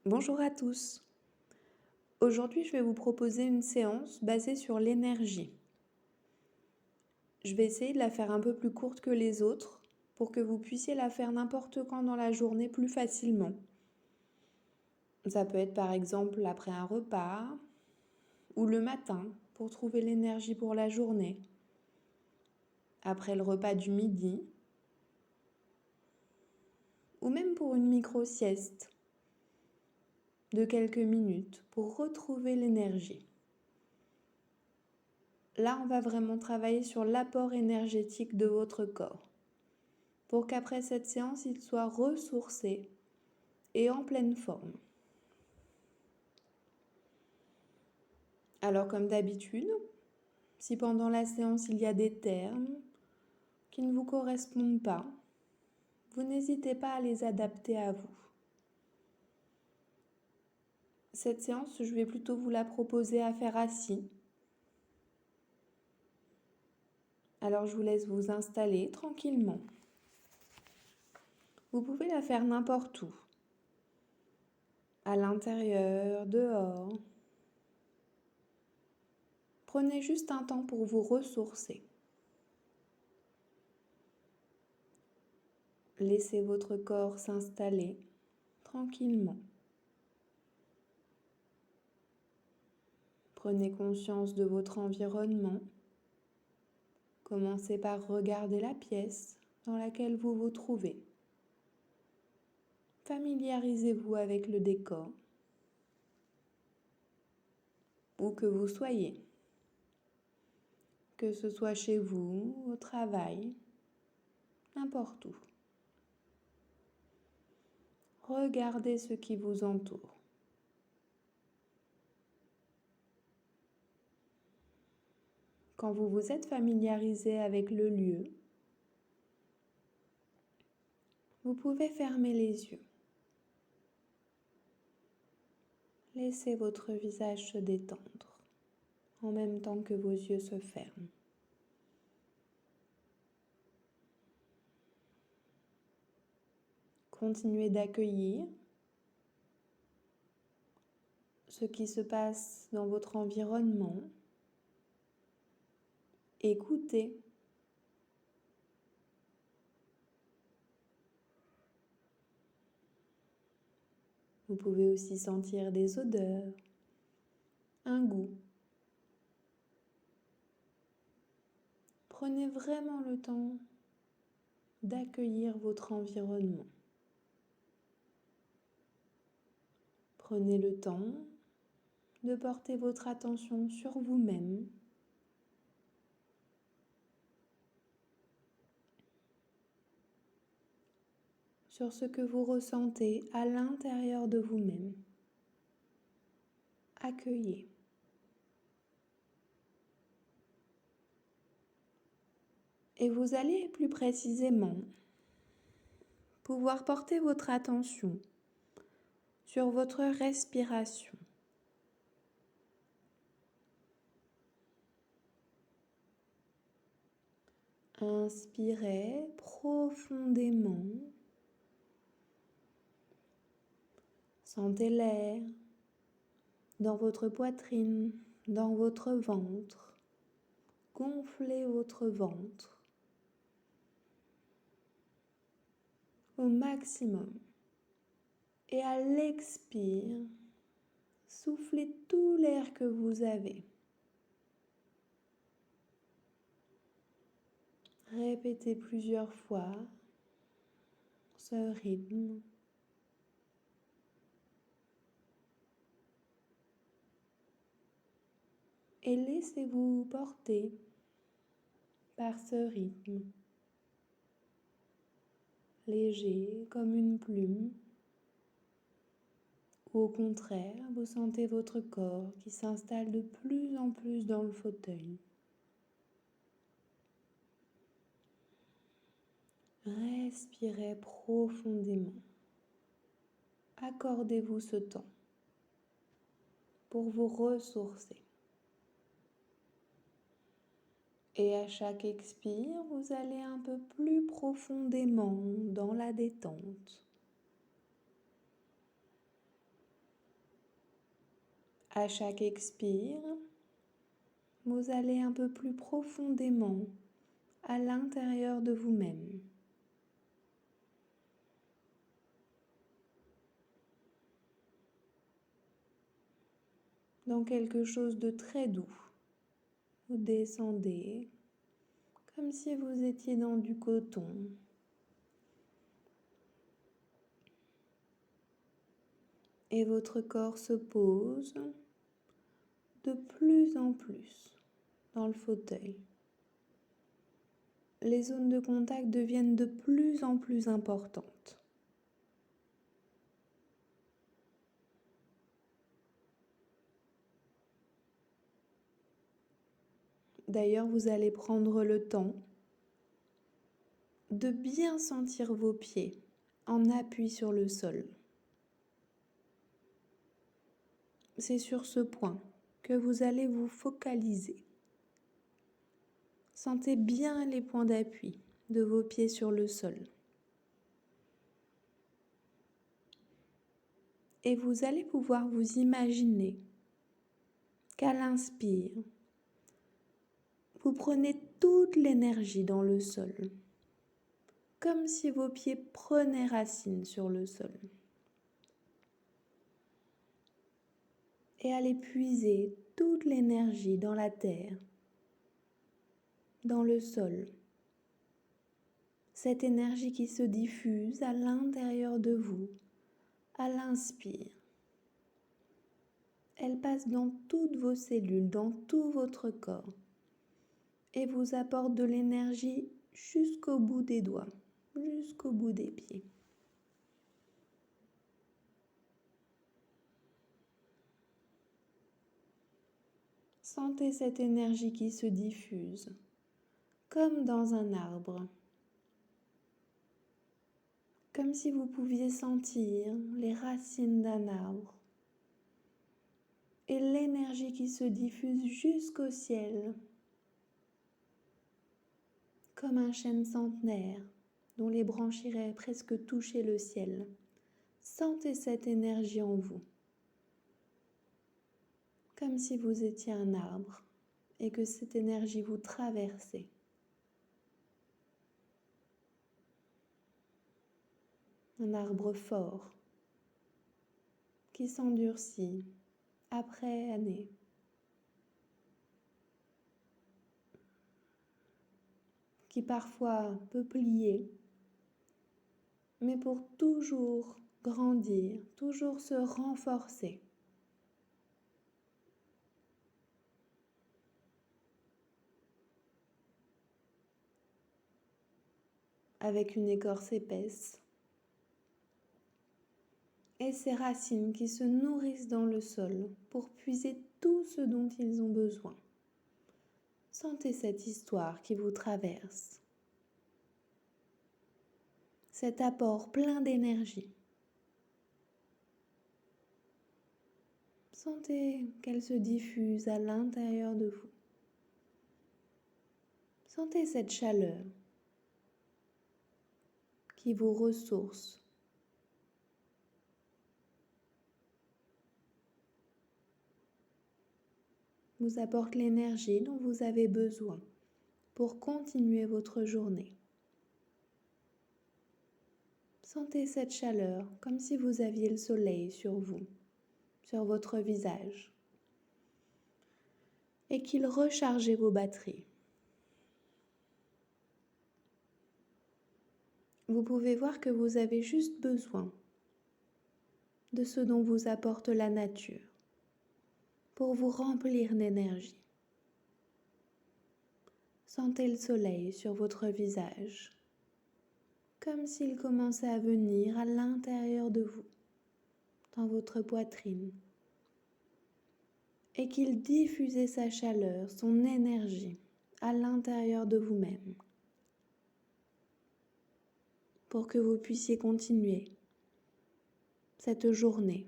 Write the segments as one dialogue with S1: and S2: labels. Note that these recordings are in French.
S1: Bonjour à tous. Aujourd'hui, je vais vous proposer une séance basée sur l'énergie. Je vais essayer de la faire un peu plus courte que les autres pour que vous puissiez la faire n'importe quand dans la journée plus facilement. Ça peut être par exemple après un repas ou le matin pour trouver l'énergie pour la journée, après le repas du midi ou même pour une micro-sieste de quelques minutes pour retrouver l'énergie. Là, on va vraiment travailler sur l'apport énergétique de votre corps pour qu'après cette séance, il soit ressourcé et en pleine forme. Alors, comme d'habitude, si pendant la séance, il y a des termes qui ne vous correspondent pas, vous n'hésitez pas à les adapter à vous. Cette séance, je vais plutôt vous la proposer à faire assis. Alors, je vous laisse vous installer tranquillement. Vous pouvez la faire n'importe où, à l'intérieur, dehors. Prenez juste un temps pour vous ressourcer. Laissez votre corps s'installer tranquillement. Prenez conscience de votre environnement. Commencez par regarder la pièce dans laquelle vous vous trouvez. Familiarisez-vous avec le décor, où que vous soyez, que ce soit chez vous, au travail, n'importe où. Regardez ce qui vous entoure. Quand vous vous êtes familiarisé avec le lieu, vous pouvez fermer les yeux. Laissez votre visage se détendre en même temps que vos yeux se ferment. Continuez d'accueillir ce qui se passe dans votre environnement. Écoutez. Vous pouvez aussi sentir des odeurs, un goût. Prenez vraiment le temps d'accueillir votre environnement. Prenez le temps de porter votre attention sur vous-même. Sur ce que vous ressentez à l'intérieur de vous-même. Accueillez. Et vous allez plus précisément pouvoir porter votre attention sur votre respiration. Inspirez profondément. Sentez l'air dans votre poitrine, dans votre ventre. Gonflez votre ventre au maximum. Et à l'expire, soufflez tout l'air que vous avez. Répétez plusieurs fois ce rythme. Et laissez-vous porter par ce rythme, léger comme une plume. Ou au contraire, vous sentez votre corps qui s'installe de plus en plus dans le fauteuil. Respirez profondément. Accordez-vous ce temps pour vous ressourcer. Et à chaque expire, vous allez un peu plus profondément dans la détente. À chaque expire, vous allez un peu plus profondément à l'intérieur de vous-même. Dans quelque chose de très doux. Vous descendez comme si vous étiez dans du coton. Et votre corps se pose de plus en plus dans le fauteuil. Les zones de contact deviennent de plus en plus importantes. D'ailleurs, vous allez prendre le temps de bien sentir vos pieds en appui sur le sol. C'est sur ce point que vous allez vous focaliser. Sentez bien les points d'appui de vos pieds sur le sol. Et vous allez pouvoir vous imaginer qu'à l'inspire, vous prenez toute l'énergie dans le sol, comme si vos pieds prenaient racine sur le sol. Et allez puiser toute l'énergie dans la terre, dans le sol. Cette énergie qui se diffuse à l'intérieur de vous, à l'inspire. Elle passe dans toutes vos cellules, dans tout votre corps et vous apporte de l'énergie jusqu'au bout des doigts, jusqu'au bout des pieds. Sentez cette énergie qui se diffuse, comme dans un arbre. Comme si vous pouviez sentir les racines d'un arbre et l'énergie qui se diffuse jusqu'au ciel, comme un chêne centenaire dont les branches iraient presque toucher le ciel. Sentez cette énergie en vous, comme si vous étiez un arbre et que cette énergie vous traversait. Un arbre fort qui s'endurcit après année. Qui parfois peut plier, mais pour toujours grandir, toujours se renforcer. Avec une écorce épaisse et ses racines qui se nourrissent dans le sol pour puiser tout ce dont ils ont besoin. Sentez cette histoire qui vous traverse, cet apport plein d'énergie. Sentez qu'elle se diffuse à l'intérieur de vous. Sentez cette chaleur qui vous ressource. Vous apporte l'énergie dont vous avez besoin pour continuer votre journée. Sentez cette chaleur comme si vous aviez le soleil sur vous, sur votre visage, et qu'il rechargeait vos batteries. Vous pouvez voir que vous avez juste besoin de ce dont vous apporte la nature pour vous remplir d'énergie. Sentez le soleil sur votre visage, comme s'il commençait à venir à l'intérieur de vous, dans votre poitrine, et qu'il diffusait sa chaleur, son énergie à l'intérieur de vous-même, pour que vous puissiez continuer cette journée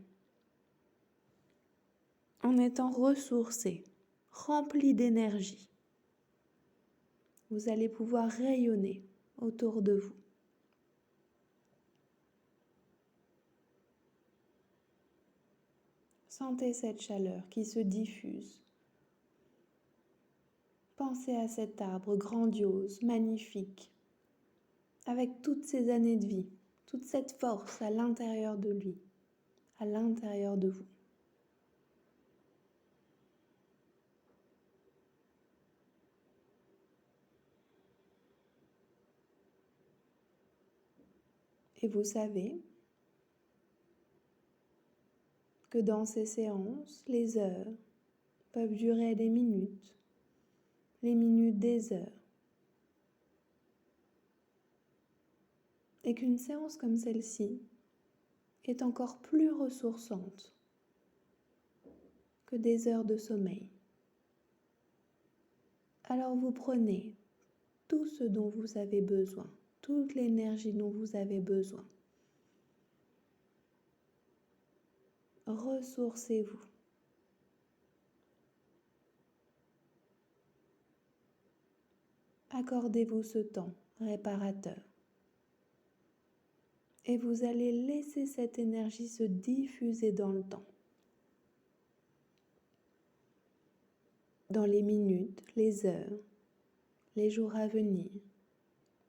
S1: en étant ressourcé, rempli d'énergie. Vous allez pouvoir rayonner autour de vous. Sentez cette chaleur qui se diffuse. Pensez à cet arbre grandiose, magnifique, avec toutes ces années de vie, toute cette force à l'intérieur de lui, à l'intérieur de vous. Et vous savez que dans ces séances, les heures peuvent durer des minutes, les minutes des heures. Et qu'une séance comme celle-ci est encore plus ressourçante que des heures de sommeil. Alors vous prenez tout ce dont vous avez besoin, toute l'énergie dont vous avez besoin. Ressourcez-vous. Accordez-vous ce temps réparateur. Et vous allez laisser cette énergie se diffuser dans le temps. Dans les minutes, les heures, les jours à venir,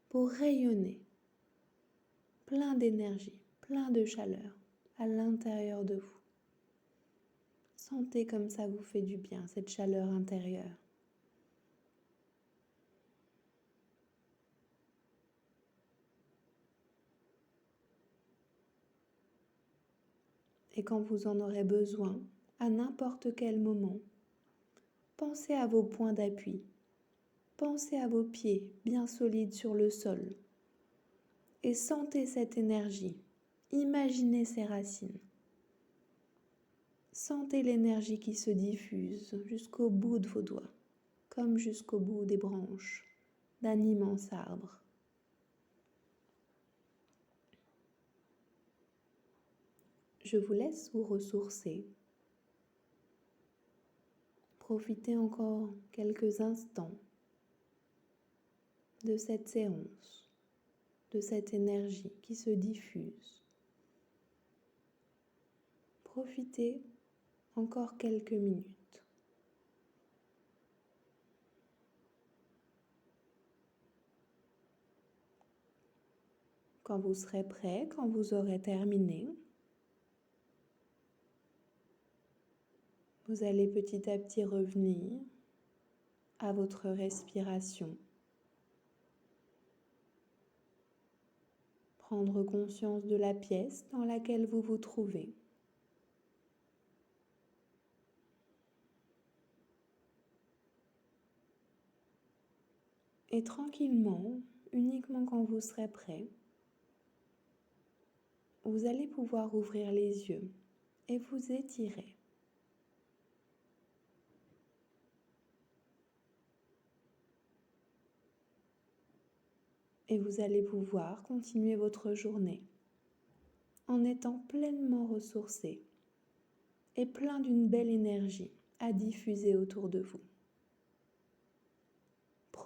S1: pour rayonner, plein d'énergie, plein de chaleur à l'intérieur de vous. Sentez comme ça vous fait du bien, cette chaleur intérieure. Et quand vous en aurez besoin, à n'importe quel moment, pensez à vos points d'appui. Pensez à vos pieds bien solides sur le sol. Et sentez cette énergie. Imaginez ces racines. Sentez l'énergie qui se diffuse jusqu'au bout de vos doigts, comme jusqu'au bout des branches d'un immense arbre. Je vous laisse vous ressourcer. Profitez encore quelques instants de cette séance, de cette énergie qui se diffuse. Profitez encore quelques minutes. Quand vous serez prêt, quand vous aurez terminé, vous allez petit à petit revenir à votre respiration. Prendre conscience de la pièce dans laquelle vous vous trouvez. Et tranquillement, uniquement quand vous serez prêt, vous allez pouvoir ouvrir les yeux et vous étirer. Et vous allez pouvoir continuer votre journée en étant pleinement ressourcé et plein d'une belle énergie à diffuser autour de vous.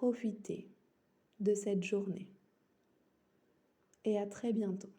S1: Profitez de cette journée et à très bientôt.